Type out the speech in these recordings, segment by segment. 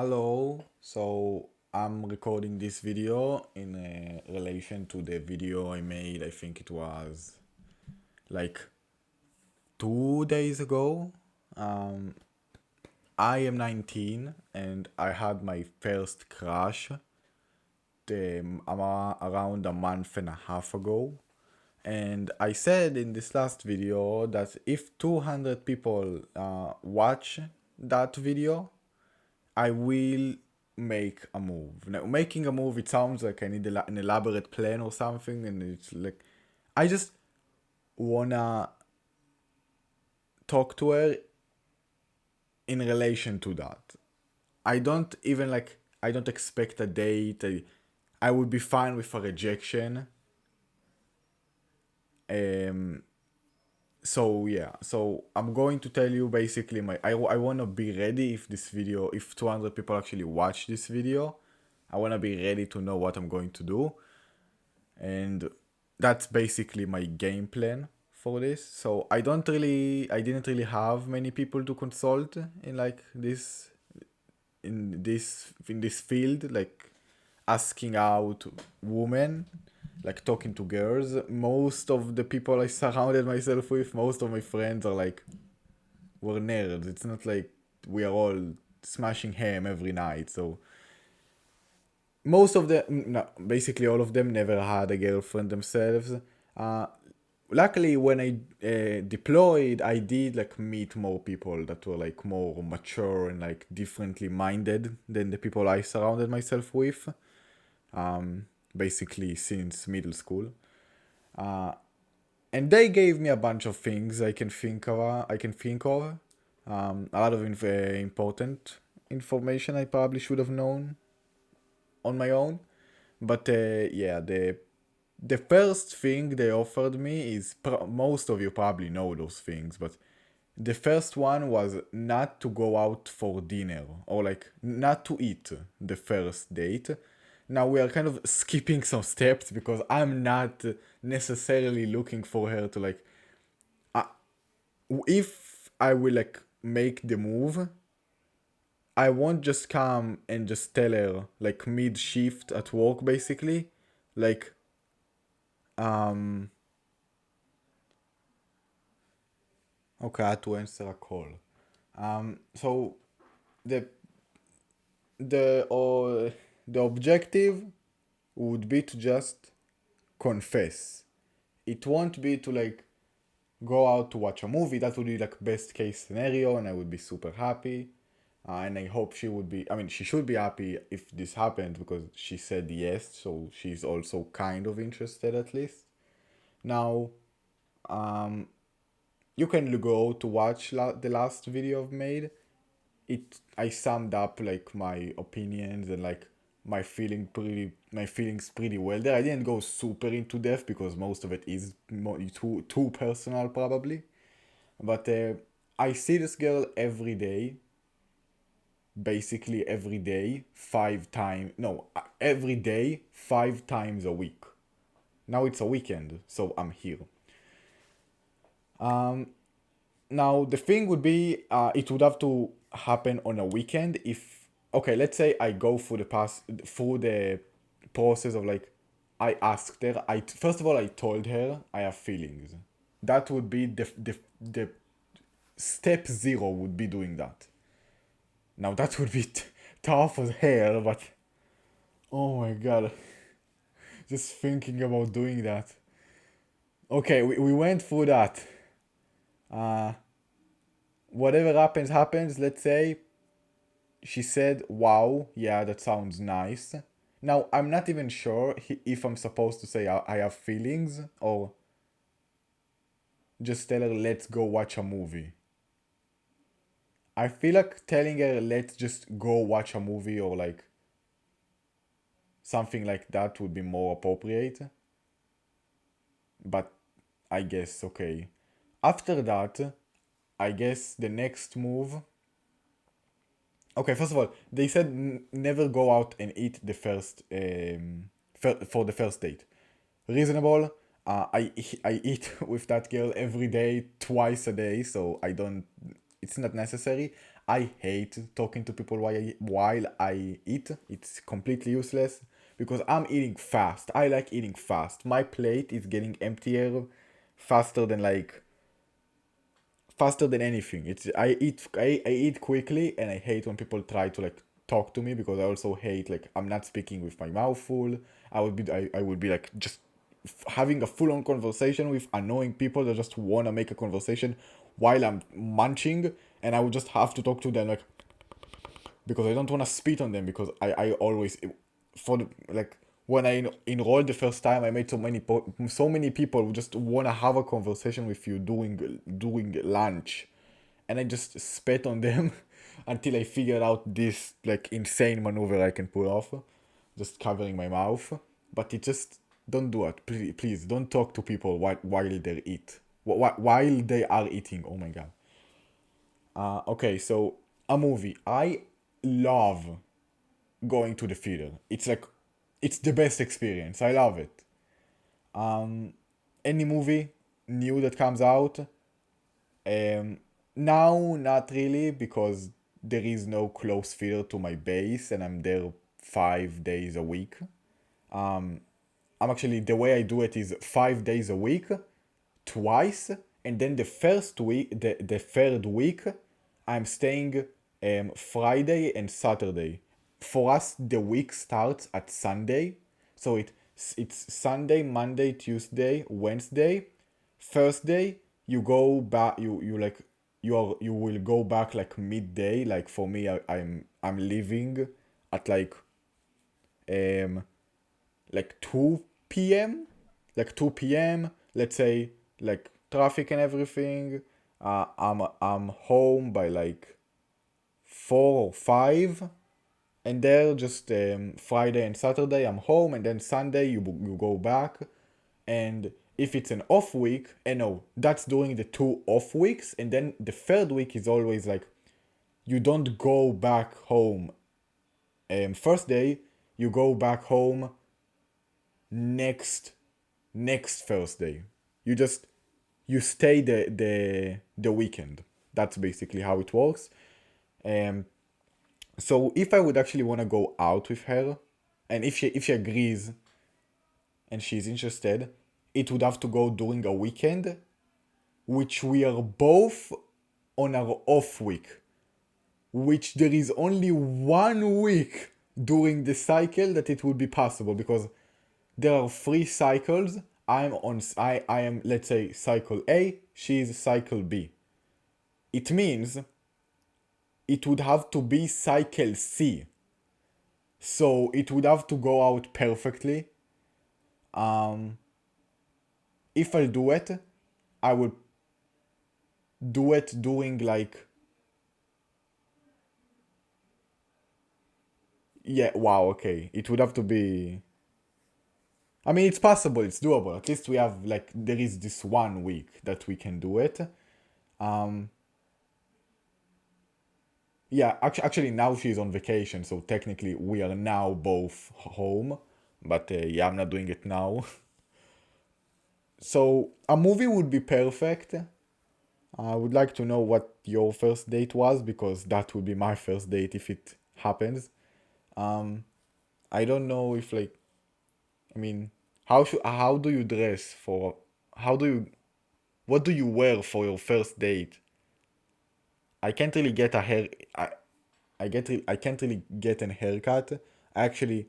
Hello, so I'm recording this video in relation to the video I made, I think it was like 2 days ago. Um, I am 19 and I had my first crush around a month and a half ago. And I said in this last video that if 200 people watch that video, I will make a move. Now, making a move, it sounds like I need an elaborate plan or something, and it's like I just wanna talk to her in relation to that. I don't even I don't expect a date. I would be fine with a rejection. Um, so yeah, so I'm going to tell you basically I want to be ready if this video, if 200 people actually watch this video. I want to be ready to know what I'm going to do, and that's basically my game plan for this. So I didn't really have many people to consult in this field, like asking out women, like talking to girls. Most of the people I surrounded myself with, most of my friends are like, we're nerds. It's not like we are all smashing ham every night. So most of them, no, basically all of them never had a girlfriend themselves. Uh, Luckily, when I deployed, I did like meet more people that were like more mature and like differently minded than the people I surrounded myself with. Basically since middle school. And they gave me a bunch of things I can think of. A lot of important information I probably should have known on my own. But yeah, the first thing they offered me is most of you probably know those things, but the first one was not to go out for dinner or like not to eat the first date. Now we are kind of skipping some steps because I'm not necessarily looking for her to like if I will like make the move, I won't just come and just tell her like mid shift at work basically like um okay, I had to answer a call. So the the objective would be to just confess. It won't be to like go out to watch a movie. That would be like best case scenario, and I would be super happy. And I hope she would be. I mean, she should be happy if this happened because she said yes, so she's also kind of interested at least. Now, you can go to watch the last video I've made. I summed up like my opinions and like my feelings pretty well there. I didn't go super into depth because most of it is more too personal probably. But I see this girl every day, basically every day, 5 times. No, every day, 5 times a week. Now it's a weekend, so I'm here. Now the thing would be, it would have to happen on a weekend. If okay, let's say I go through the process of like, I asked her. I first of all I told her I have feelings. That would be the step zero would be doing that. Now that would be tough as hell, but oh my god, just thinking about doing that. Okay, we went through that. Whatever happens, happens. Let's say she said, wow, yeah, that sounds nice. Now, I'm not even sure if I'm supposed to say I have feelings or just tell her, let's go watch a movie. I feel like telling her, let's just go watch a movie or like something like that would be more appropriate. But I guess, okay. After that, I guess the next move. Okay, first of all, they said never go out and eat the first for the first date. Reasonable. I eat with that girl every day, twice a day, so I don't. It's not necessary. I hate talking to people while I eat. It's completely useless because I'm eating fast. I like eating fast. My plate is getting emptier faster than like faster than anything. It's I eat quickly, and I hate when people try to like talk to me because I also hate like I'm not speaking with my mouth full. I would be like just having a full on conversation with annoying people that just wanna make a conversation while I'm munching, and I would just have to talk to them like because I don't want to spit on them because I always for the, like when I enrolled the first time I made so many people who just want to have a conversation with you doing lunch, and I just spat on them until I figured out this like insane maneuver I can pull off, just covering my mouth. But it just don't do it. Please don't talk to people while they eat. While they are eating. Oh my god. Okay, so a movie. I love going to the theater. It's like, it's the best experience. I love it. Any movie new that comes out. Um, Now, not really, because there is no close theater to my base, and I'm there 5 days a week. I'm actually, the way I do it is 5 days a week, twice, and then the third week, I'm staying Friday and Saturday. For us, the week starts at Sunday, so it's Sunday, Monday, Tuesday, Wednesday. Thursday, you go back. You like you will go back like midday. Like for me, I'm leaving at um like 2 p.m. Like 2 p.m. Let's say, like traffic and everything. I'm home by like 4 or 5, and there just Friday and Saturday I'm home, and then Sunday you go back. And if it's an off week, and no, that's during the 2 off weeks, and then the third week is always like you don't go back home. First day you go back home next next Thursday. You just you stay the weekend. That's basically how it works. Um, so if I would actually want to go out with her, and if she agrees and she's interested, it would have to go during a weekend, which we are both on our off week, which there is only 1 week during the cycle that it would be possible because there are 3 cycles. I am, let's say, cycle A, she's cycle B. It means it would have to be cycle C. So it would have to go out perfectly. If I do it, I would do it doing like, yeah, wow, okay. It would have to be, I mean, it's possible, it's doable. At least we have like there is this 1 week that we can do it. Um yeah, actually now she's on vacation, so technically we are now both home. But yeah, I'm not doing it now. So a movie would be perfect. I would like to know what your first date was because that would be my first date if it happens. Um, I don't know if like, I mean, how do you dress for how do you what do you wear for your first date? I can't really get a hair I can't really get an haircut. Actually,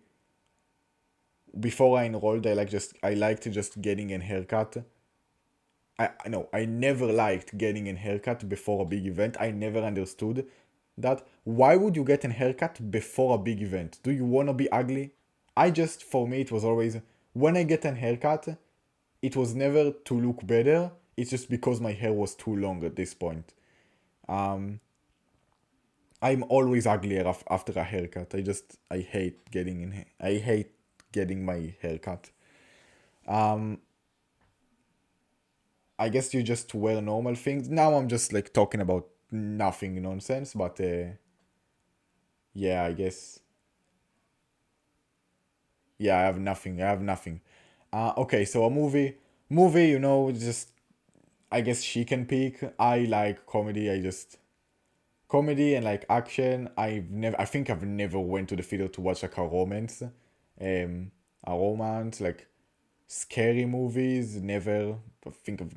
before I enrolled, I liked just getting a haircut. I know I never liked getting a haircut before a big event. I never understood that. Why would you get a haircut before a big event? Do you wanna be ugly? For me, it was always when I get a haircut, it was never to look better. It's just because my hair was too long at this point. Um, I'm always uglier after a haircut. I hate getting my haircut. Um, I guess you just wear normal things. Now I'm just like talking about nothing nonsense, but yeah, I guess yeah, I have nothing. I have nothing. Okay, so movie, just I guess she can pick. I like comedy. comedy and like action. I think I've never went to the theater to watch like a romance, a romance like scary movies. Never. I think I've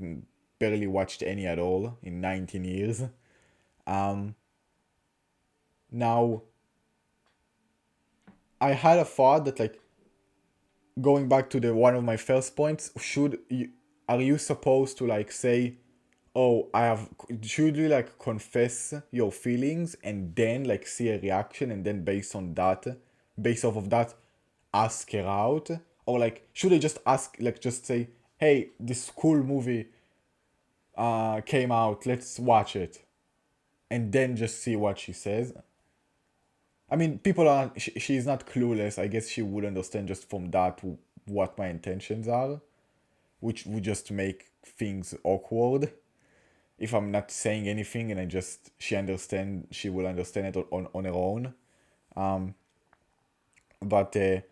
barely watched any at all in 19 years. Um, Now I had a thought that like going back to the one of my first points, are you supposed to like say, oh, should you like confess your feelings and then like see a reaction and then based off of that, ask her out? Or like, should I just ask, like, just say, hey, this cool movie came out, let's watch it, and then just see what she says? I mean, she's not clueless. I guess she would understand just from that what my intentions are, which would just make things awkward if I'm not saying anything and she will understand it on her own. But I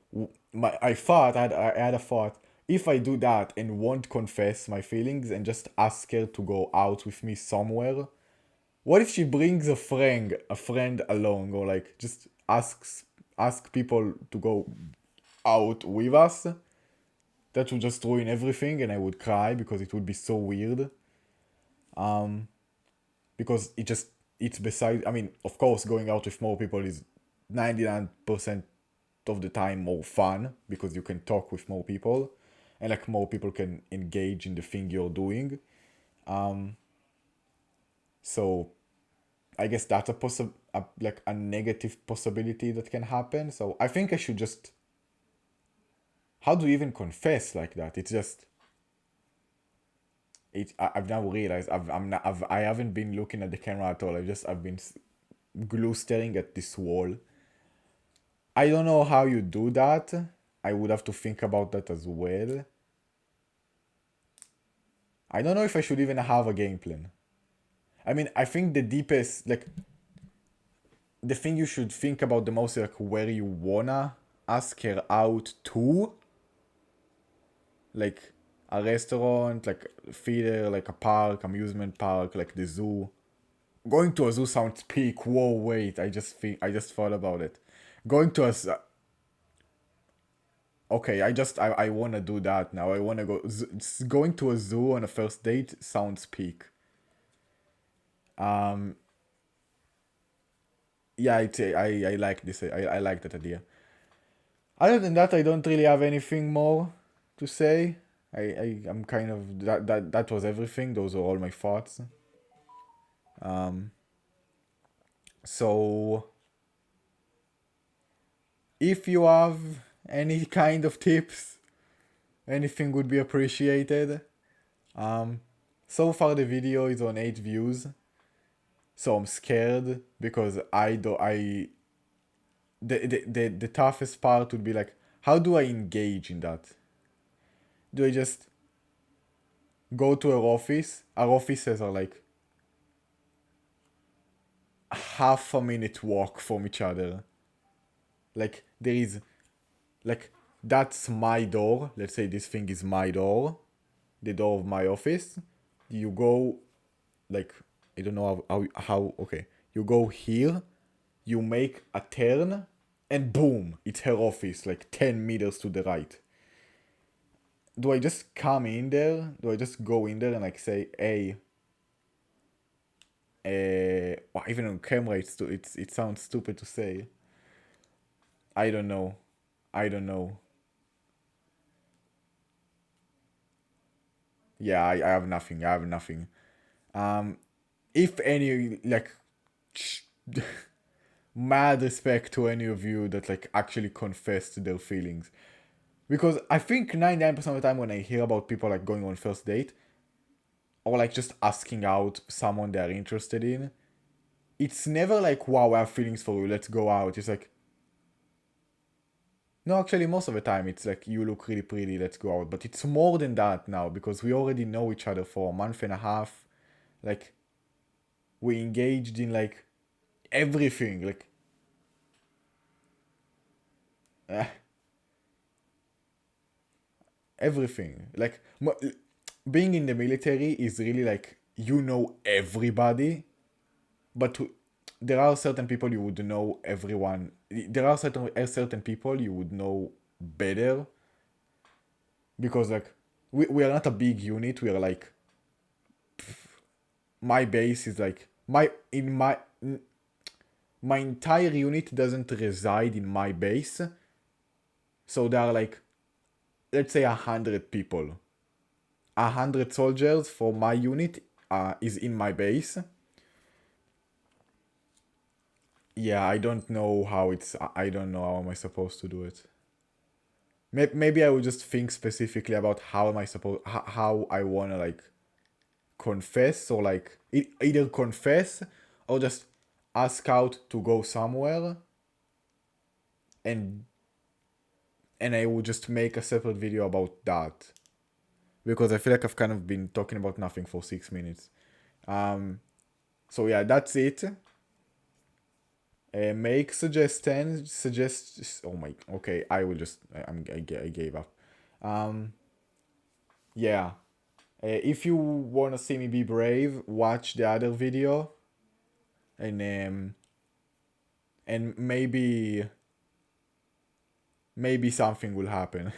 had a thought, if I do that and won't confess my feelings and just ask her to go out with me somewhere, what if she brings a friend along, or like just ask people to go out with us? That would just ruin everything, and I would cry because it would be so weird. Because it's beside. I mean, of course, going out with more people is 99% of the time more fun because you can talk with more people, and like more people can engage in the thing you're doing. So I guess that's like a negative possibility that can happen. So I think I should just. How do you even confess like that? It's just. I've now realized I haven't been looking at the camera at all. I've been glue staring at this wall. I don't know how you do that. I would have to think about that as well. I don't know if I should even have a game plan. I mean, I think the deepest, like, the thing you should think about the most is like where you wanna ask her out to. Like a restaurant, like theater, like a park, amusement park, like the zoo. Going to a zoo sounds peak. Whoa, wait! I just thought about it. Going to a Okay, I wanna do that now. I wanna go. Going to a zoo on a first date sounds peak. Um, yeah, I like this. I like that idea. Other than that, I don't really have anything more to say. I'm kind of that was everything. Those are all my thoughts. So if you have any kind of tips, anything would be appreciated. Um, so far the video is on 8 views, so I'm scared because I do I the toughest part would be like, how do I engage in that? Do I just go to her office? Our offices are like half a minute walk from each other. Like there is like that's my door. Let's say this thing is my door, the door of my office. You go like I don't know how okay. You go here, you make a turn, and boom, it's her office, like 10 meters to the right. Do I just come in there? Do I just go in there and like say, hey, well, even on camera, it sounds stupid to say. I don't know. I don't know. Yeah, I have nothing. I have nothing. Um, if any, like, mad respect to any of you that like actually confessed their feelings, because I think 99% of the time when I hear about people like going on first date or like just asking out someone they're interested in, it's never like, wow, I have feelings for you, let's go out. It's like, no, actually, most of the time it's like, you look really pretty, let's go out. But it's more than that now because we already know each other for a month and a half. Like, we engaged in like everything. Like, eh, everything. Like, being in the military is really like, you know everybody, but there are certain people you would know everyone. There are certain people you would know better because like we are not a big unit. We are like my base is like my entire unit doesn't reside in my base, so there are like let's say 100 people. 100 soldiers for my unit is in my base. Yeah, I don't know how it's. I don't know how am I supposed to do it. Maybe I would just think specifically about how am I supposed how I wanna like confess or like either confess or just ask out to go somewhere and I would just make a separate video about that because I feel like I've kind of been talking about nothing for 6 minutes. So yeah, that's it. Make suggestions. Suggest. Oh my. Okay, I will just. I gave up. Um. Yeah. If you wanna see me be brave, watch the other video, and maybe something will happen.